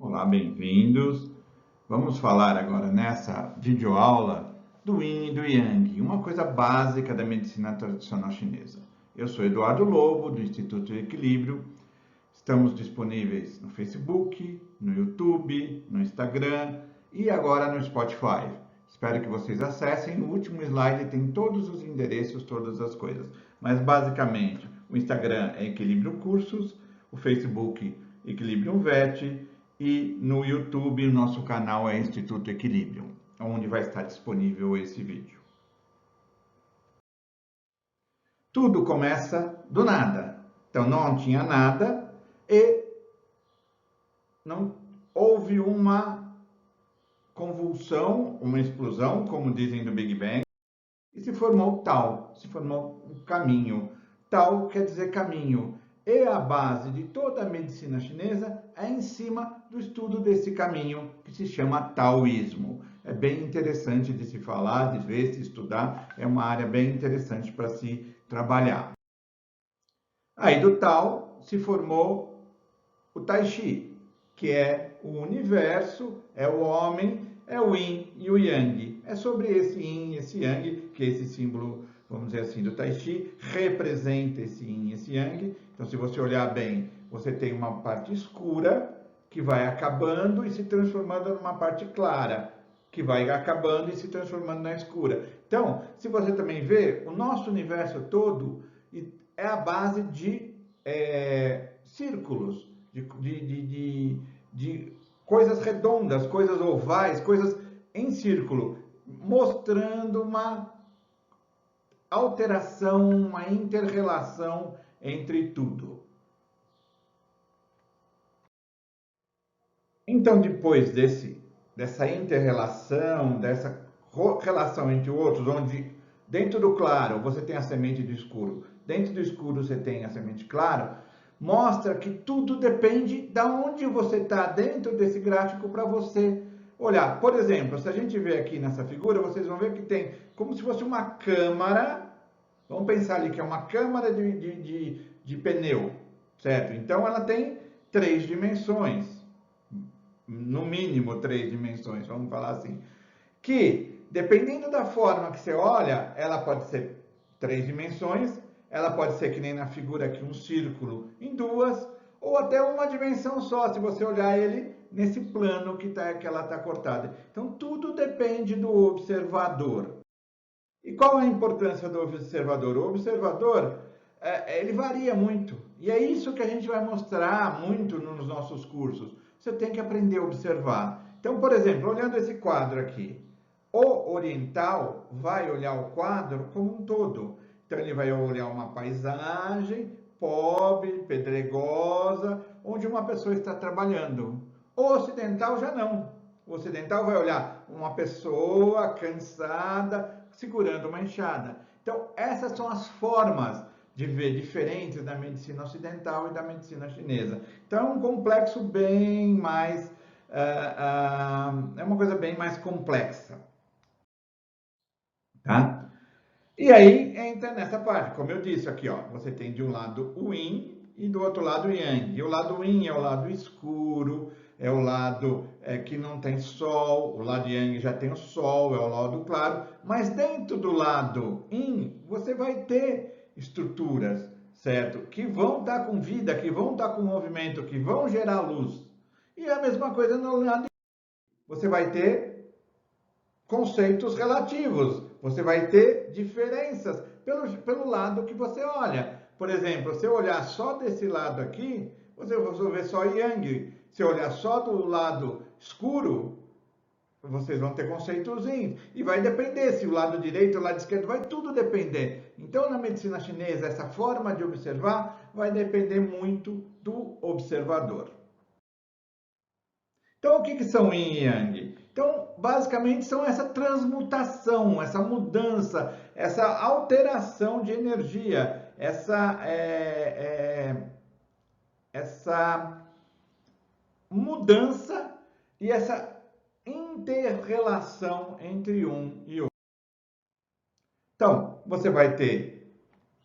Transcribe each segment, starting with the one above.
Olá, bem-vindos. Vamos falar agora nessa videoaula do Yin e do Yang, uma coisa básica da medicina tradicional chinesa. Eu sou Eduardo Lobo, do Instituto Equilíbrio. Estamos disponíveis no Facebook, no YouTube, no Instagram e agora no Spotify. Espero que vocês acessem. No último slide tem todos os endereços, todas as coisas. Mas basicamente, o Instagram é Equilíbrio Cursos, o Facebook Equilíbrio VET e no YouTube o nosso canal é Instituto Equilíbrio, onde vai estar disponível esse vídeo. Tudo começa do nada. Então não tinha nada e não houve uma convulsão, uma explosão, como dizem do Big Bang, e se formou Tao, se formou um caminho. Tao quer dizer caminho. E a base de toda a medicina chinesa é em cima do estudo desse caminho, que se chama taoísmo. É bem interessante de se falar, de ver, de estudar, é uma área bem interessante para se trabalhar. Aí do Tao se formou o Tai Chi, que é o universo, é o homem, é o Yin e o Yang. É sobre esse Yin e esse Yang que esse símbolo, vamos dizer assim, do Tai Chi representa esse Yin e esse Yang. Então, se você olhar bem, você tem uma parte escura que vai acabando e se transformando numa parte clara, que vai acabando e se transformando na escura. Então, se você também vê, o nosso universo todo é a base de círculos, de coisas redondas, coisas ovais, coisas em círculo, mostrando uma alteração, uma inter-relação entre tudo. Então, depois dessa inter-relação, dessa relação entre outros, onde dentro do claro você tem a semente do escuro, dentro do escuro você tem a semente claro, mostra que tudo depende de onde você está dentro desse gráfico para você olhar. Por exemplo, se a gente ver aqui nessa figura, vocês vão ver que tem como se fosse uma câmara. Vamos pensar ali que é uma câmara de pneu, certo? Então ela tem 3 dimensões, no mínimo 3 dimensões, vamos falar assim. Que, dependendo da forma que você olha, ela pode ser 3 dimensões, ela pode ser que nem na figura aqui, um círculo em 2, ou até uma dimensão só, se você olhar ele nesse plano que ela está cortada. Então, tudo depende do observador. E qual é a importância do observador? O observador, ele varia muito. E é isso que a gente vai mostrar muito nos nossos cursos. Você tem que aprender a observar. Então, por exemplo, olhando esse quadro aqui, o oriental vai olhar o quadro como um todo. Então, ele vai olhar uma paisagem pobre, pedregosa, onde uma pessoa está trabalhando. O ocidental já não. O ocidental vai olhar uma pessoa cansada, segurando uma enxada. Então, essas são as formas de ver diferentes da medicina ocidental e da medicina chinesa. Então, é um complexo bem mais... é uma coisa bem mais complexa. Tá? E aí entra nessa parte, como eu disse aqui, ó, você tem de um lado o Yin e do outro lado o Yang. E o lado Yin é o lado escuro, é o lado que não tem sol, o lado Yang já tem o sol, é o lado claro. Mas dentro do lado Yin, você vai ter estruturas, certo? Que vão estar com vida, que vão estar com movimento, que vão gerar luz. E a mesma coisa no lado Yang. Você vai ter conceitos relativos. Você vai ter diferenças pelo lado que você olha. Por exemplo, se eu olhar só desse lado aqui, você vai ver só Yang. Se eu olhar só do lado escuro, vocês vão ter conceitos Yin. E vai depender se o lado direito ou o lado esquerdo, vai tudo depender. Então, na medicina chinesa, essa forma de observar vai depender muito do observador. Então, o que são Yin e Yang? Então, basicamente, são essa transmutação, essa mudança, essa alteração de energia, essa mudança e essa inter-relação entre um e outro. Então, você vai ter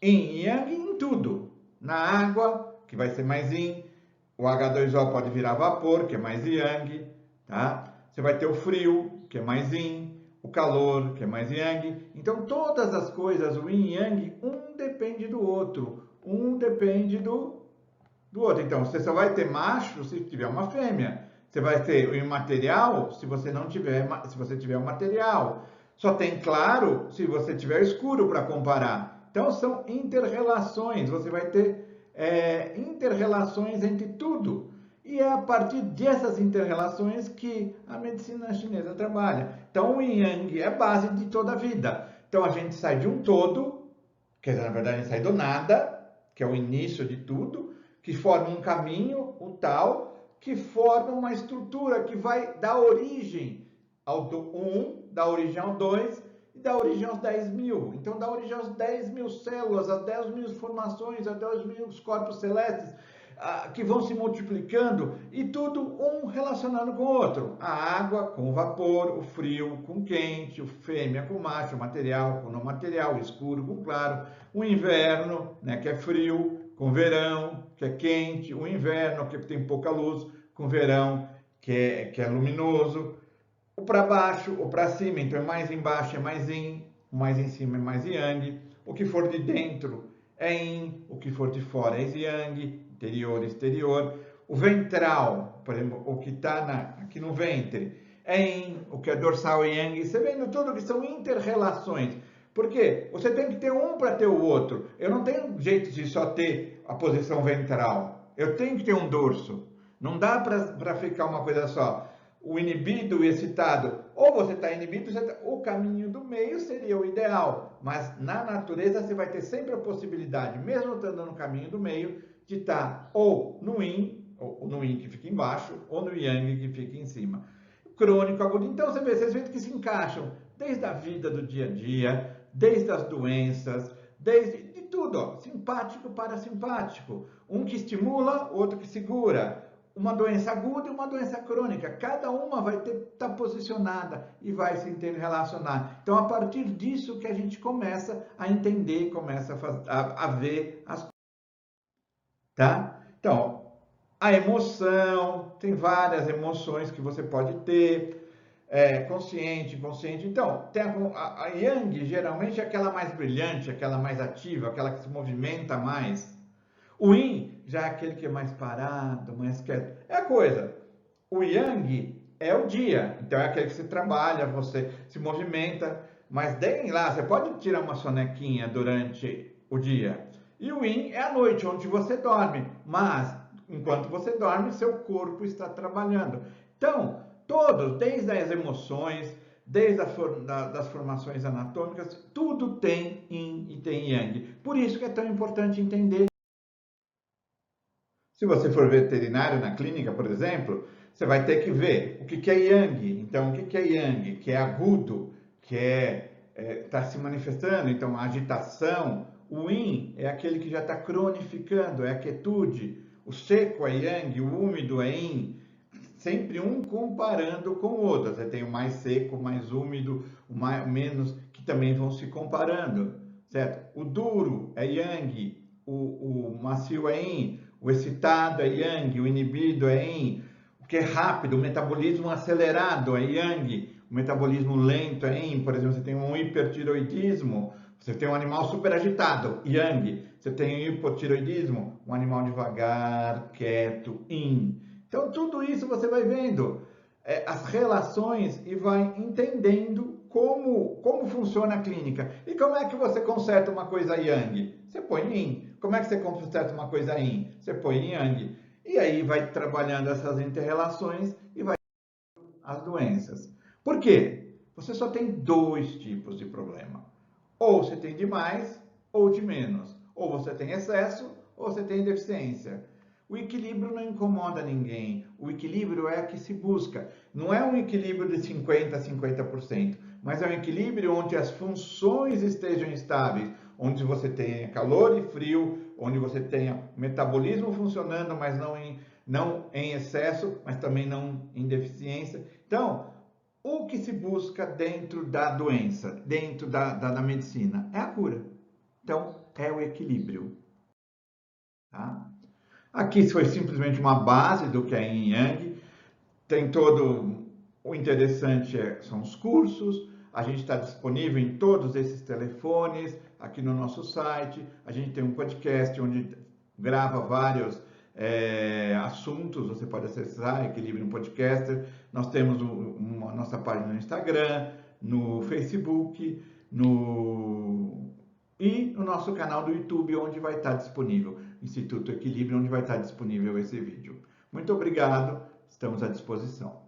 Yin e Yang em tudo. Na água, que vai ser mais Yin, o H2O pode virar vapor, que é mais Yang, tá? Você vai ter o frio, que é mais Yin, o calor, que é mais Yang. Então, todas as coisas, o Yin e Yang, um depende do outro. Um depende do outro. Então, você só vai ter macho se tiver uma fêmea. Você vai ter o imaterial se você não tiver, se você tiver o material. Só tem claro se você tiver escuro para comparar. Então, são inter-relações. Você vai ter inter-relações entre tudo. E é a partir dessas inter-relações que a medicina chinesa trabalha. Então, o Yin Yang é a base de toda a vida. Então, a gente sai de um todo, quer dizer, na verdade, a gente sai do nada, que é o início de tudo, que forma um caminho, o tal, que forma uma estrutura que vai dar origem ao 1, dá origem ao 2 e dá origem aos 10.000. Então, dá origem aos 10.000 células, a 10.000 formações, a 10.000 corpos celestes, que vão se multiplicando e tudo um relacionando com o outro. A água com o vapor, o frio com o quente, o fêmea com o macho, o material com o não material, o escuro com o claro, o inverno, né, que é frio, com o verão, que é quente, o inverno, que tem pouca luz, com o verão, que é luminoso, o para baixo, o para cima, então é mais embaixo é mais yin, o mais em cima é mais yang, o que for de dentro é yin, o que for de fora é yang, interior, exterior. O ventral, por exemplo, o que está aqui no ventre, é yin, o que é dorsal é yang. Você vendo tudo que são inter-relações. Por quê? Você tem que ter um para ter o outro. Eu não tenho jeito de só ter a posição ventral. Eu tenho que ter um dorso. Não dá para ficar uma coisa só. O inibido e excitado. Ou você está inibido, o caminho do meio seria o ideal. Mas na natureza você vai ter sempre a possibilidade, mesmo estando no caminho do meio, de estar ou no Yin, ou no Yin que fica embaixo, ou no Yang que fica em cima. Crônico, agudo. Então você vê, vocês veem que se encaixam desde a vida do dia a dia, desde as doenças, desde de tudo, ó, simpático para simpático. Um que estimula, outro que segura. Uma doença aguda e uma doença crônica. Cada uma vai estar posicionada e vai se interrelacionar. Então, a partir disso que a gente começa a entender, começa a ver as coisas. Tá? Então, a emoção, tem várias emoções que você pode ter, consciente, inconsciente. Então, tem a Yang geralmente é aquela mais brilhante, aquela mais ativa, aquela que se movimenta mais. O Yin já é aquele que é mais parado, mais quieto. É a coisa. O Yang é o dia, então é aquele que você trabalha, você se movimenta, mas tem lá, você pode tirar uma sonequinha durante o dia. E o Yin é a noite, onde você dorme, mas enquanto você dorme, seu corpo está trabalhando. Então, todos, desde as emoções, desde das formações anatômicas, tudo tem Yin e tem Yang. Por isso que é tão importante entender. Se você for veterinário na clínica, por exemplo, você vai ter que ver o que é Yang. Então, o que é Yang? Que é agudo, que está se manifestando. Então, a agitação. O Yin é aquele que já está cronificando, é a quietude. O seco é Yang, o úmido é Yin. Sempre um comparando com o outro. Você tem o mais seco, o mais úmido, o menos, que também vão se comparando, certo? O duro é Yang, o macio é Yin. O excitado é Yang, o inibido é Yin. O que é rápido, o metabolismo acelerado é Yang. O metabolismo lento é Yin. Por exemplo, você tem um hipertiroidismo, você tem um animal super agitado, Yang. Você tem um hipotiroidismo, um animal devagar, quieto, Yin. Então, tudo isso você vai vendo as relações e vai entendendo como funciona a clínica. E como é que você conserta uma coisa Yang? Você põe Yin. Como é que você conserta uma coisa Yin? Você põe Yang. E aí vai trabalhando essas inter-relações e vai as doenças. Por quê? Você só tem dois tipos de problema. Ou você tem de mais ou de menos. Ou você tem excesso ou você tem deficiência. O equilíbrio não incomoda ninguém. O equilíbrio é o que se busca. Não é um equilíbrio de 50% a 50%, mas é um equilíbrio onde as funções estejam estáveis, onde você tenha calor e frio, onde você tenha metabolismo funcionando, mas não em excesso, mas também não em deficiência. Então, o que se busca dentro da doença, dentro da medicina, é a cura. Então, é o equilíbrio. Tá? Aqui foi simplesmente uma base do que é Yin Yang. Tem todo o interessante são os cursos. A gente está disponível em todos esses telefones, aqui no nosso site. A gente tem um podcast onde grava vários assuntos. Você pode acessar Equilibrium Podcaster. Nós temos a nossa página no Instagram, no Facebook, e o nosso canal do YouTube, onde vai estar disponível, Instituto Equilíbrio, onde vai estar disponível esse vídeo. Muito obrigado, estamos à disposição.